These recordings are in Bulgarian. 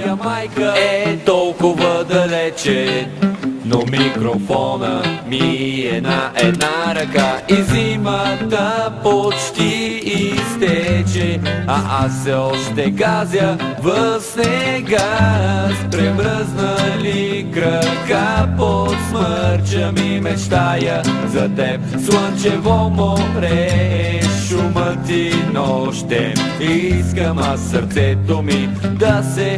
Ямайка е толкова далече, но микрофона ми е на една ръка и зимата почти изтече, а аз все още газя в снега с премръзнали крака. Подсмърчам и мечтая за теб, слънчево море, шумът и нощем. Искам аз сърцето ми да се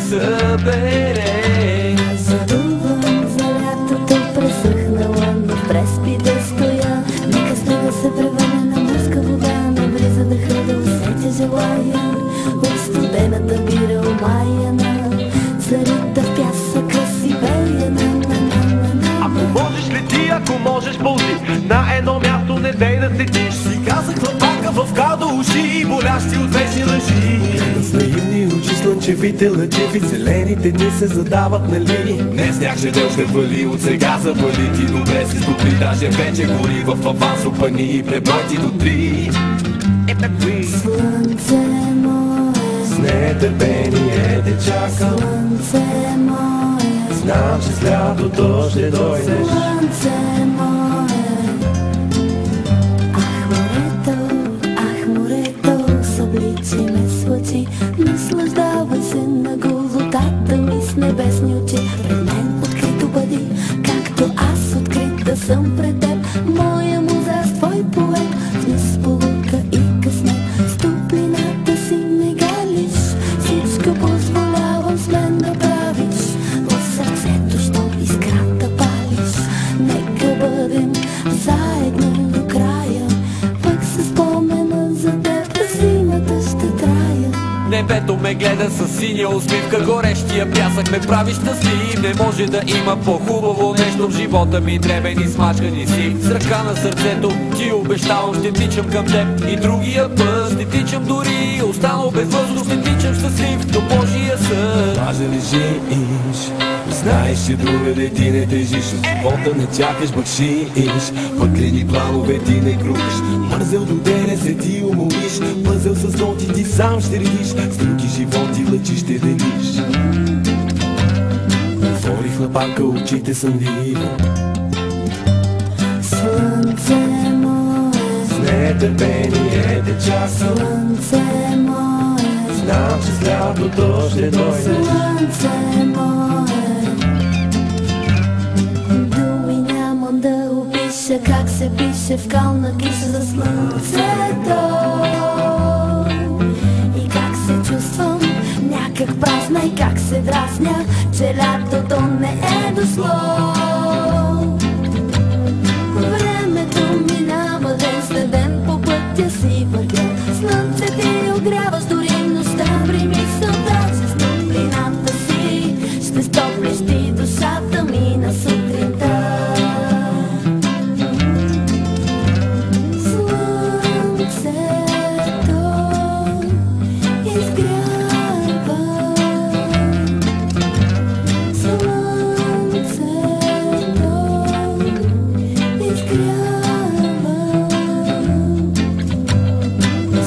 събере. Задувам за лятото пресъхнала, но в преспи да стоя. Нека снега се превърне на морска вода, на бриза дъха да усетя желая. От студената бира омаяна, зарита в пясъка си веяна. Ако можеш лети, ако можеш пълзи, на едно място не дей да седиш. Си казах хлапака в кадо уши, болящи от вечни лъжи. С наивни очи слънчевите лъчеви, зелените дни се задават, нали? Днес сняг ще дел ще вали, от сега завали. Ти добре си стопли, даже вече гори в авансо пани и преброй ти до 3. Слънце мое, С нетърпение те чакам. слънце мое, Знам, че с лятото ще дойдеш. слънце мое. Ах морето, събличи ме с лъчи, наслаждавай се на голотата ми с небесни очи. Пред мен открито бъди, както аз открита съм пред теб. Моя муза с твой поет, вниз полука и къснет. С топлината си ме галиш, всичко позволявам с мен да правиш. В сърцето, що искрата палиш, нека бъдем заедно до края. Пък се спомена за теб, зимата ще трая. Небето ме гледа със синя усмивка, горещия пясък ме прави щастлив. Не може да има по-хубаво нещо в живота ми, дребен и смачкани си. С ръка на сърцето ти обещавам, ще тичам към теб и другия път ще тичам дори. Останал без въздух, ще тичам щастлив до Божия съд. Може ли жиш? Знаеш, че другаде ти не тежиш, от живота не чакаш, бъкшиш. Пъклени планове ти не крушиш, мързел до деня се ти умориш. Пъзел с ноти ти сам ще редиш, с други животи лъчи ще делиш. Отвори хлапака, очите сънливо. Слънце мое, С нетърпение те чакам. слънце мое, Знам, че с лятото ще дойдеш. слънце мое. Думи нямам да опиша как се пише в кална киша за слънцето. И как се чувствам някак празна, и как се дразня, че лятото не е дошло. Времето минава ден след ден, по пътя си вървя. Слънце ти огряваш дори нощта, при мисълта, че с топлината си ще стоплиш ти душата ми на сутринта. Слънцето изгрява, слънцето изгрява.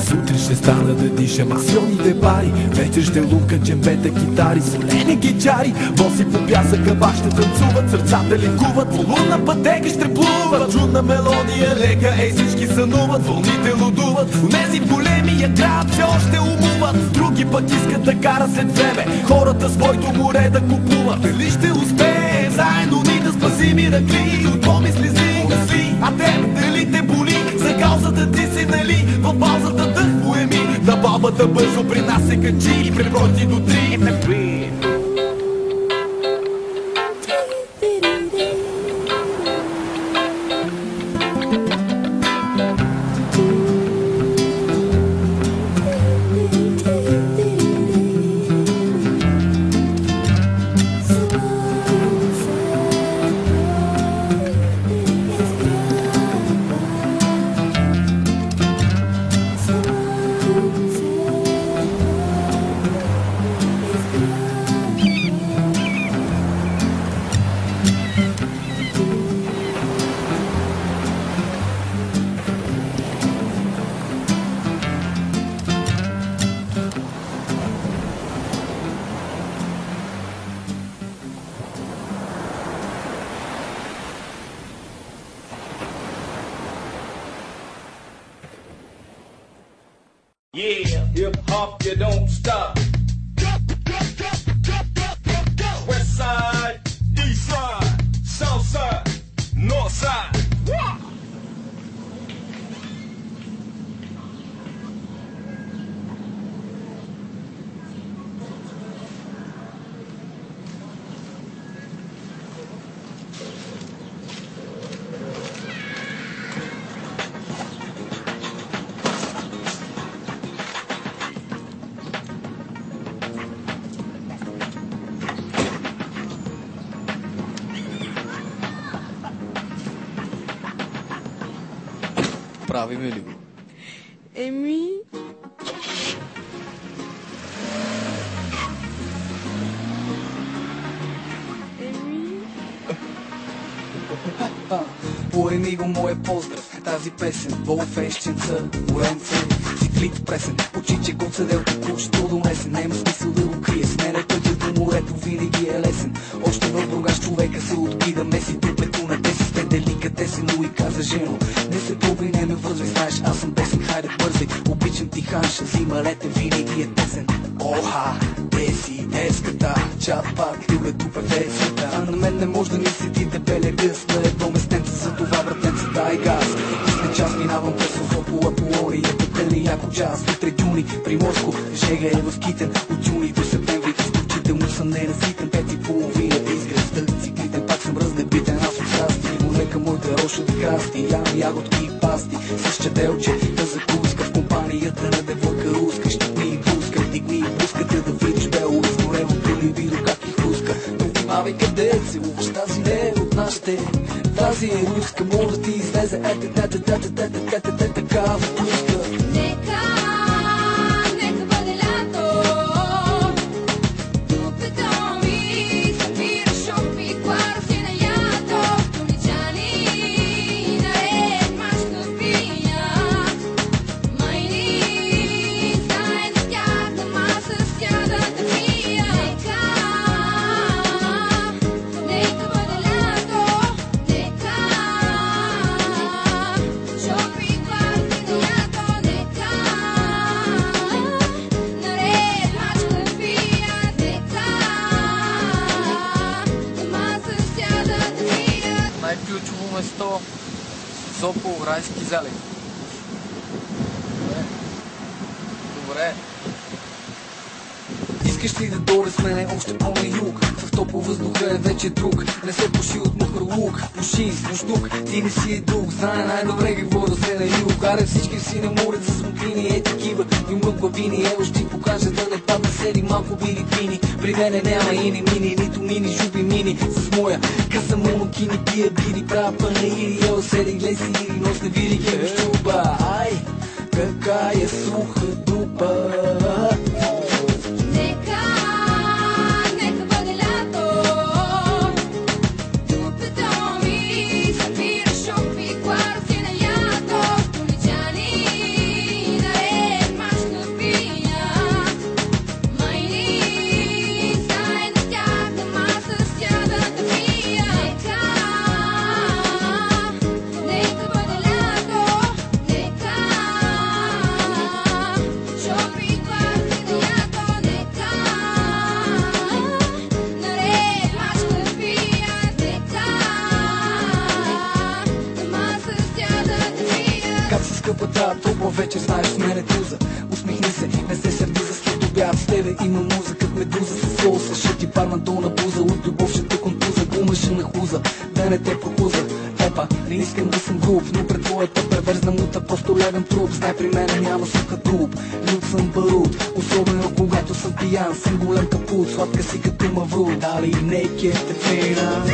Сутрин ще стана да дишам аксионните пари, вечер ще лунка джембета, китари, солени гитари. Боси по пясъка бах ще танцуват, сърцата лекуват, по лунна пътека ще плуват. Чудна мелодия лека, ей всички сънуват, вълните лудуват. Унези в големия град все още умуват, други пък искат да карат след време хората своето море да купуват. Дали ще успее заедно ни да спасим Иракли от помисли зли мисли? А теб дали те боли за каузата ти си, нали? В паузата дъх поеми, на бабата бързо при нас се качи и преброй ти до 3. Слънце Yeah, hip hop, you don't stop. West side, east side, south side, north side. Правиме ли го? Еми... Поеми го моя поздрав, тази песен, Волфещенца, Лоренце, циклит пресен, очиче кот седел току-що донесен, няма смисъл да го крие, с мене пътя до морето винаги е лесен, още в Бургас човека се откида, меси дуплето на 10, сте деликатесен, но и каза жено, не се пробвай, не ме вързвай, знаеш, аз съм бесен, хайде бързай, обичам ти ханша, зима, летен, винаги е тесен. Оха, те си деската, чат пак, любе тупе весета, а на мен не може да ми седи дебеля гъс, на едно местенце, за това братенце дай газ. И след час минавам през Софопола, Полорията, тъни яко час, утре дюни, Приморско, жега е в Китен, от юни до септември, изключително съм ненаситен, 5:30 да изгръста, циклитен, пак съм разнебитен, аз от щасти, монека моята роша да красти, ям ягодки и пасти, с чаделче, да закуска в компанията на девойка руска, щитни и пуска, дигни и пускате да видиш бело изморено, приливидо как и хруска, но внимавай къде се луваш, тази не е от нашите, тази е руска, може да ти излезе, такава пуска. Най-ключово место Сопол, Райски залив. Добре. Искаш ли да дойде с мене още по-на юг? В топъл въздуха е вече друг. Не се пуши от мухър лук. Пуши с муштук, ти не си е друг. Знае най-добре какво да се на юг. Аре всички си не морят за смокини е такива. И мъква вини, ело ще ти покажа да не падна, седи малко били пини. При мене няма ини мини, нито мини, жуби мини. С моя къса монокини пия бири, правя панаири. Ело седи глеси ири, нос не види ке щуба. Ай, кака е суха дупа. Топла вечер, знаеш с мене туза. Усмихни се, не се сърди за след обяд. С тебе има музика, медуза с соуса. Ще ти парна долна буза, от любов ще те контуза. Гумаша на хуза, да не те прокуза. Епа, не искам да съм груб, но пред твоята преверзна мута просто лягам труп. Знай при мене няма суха дуб, люд съм барут. Особено когато съм пиян, съм голям капут. Сладка си като маврут, дали не кефте фейна.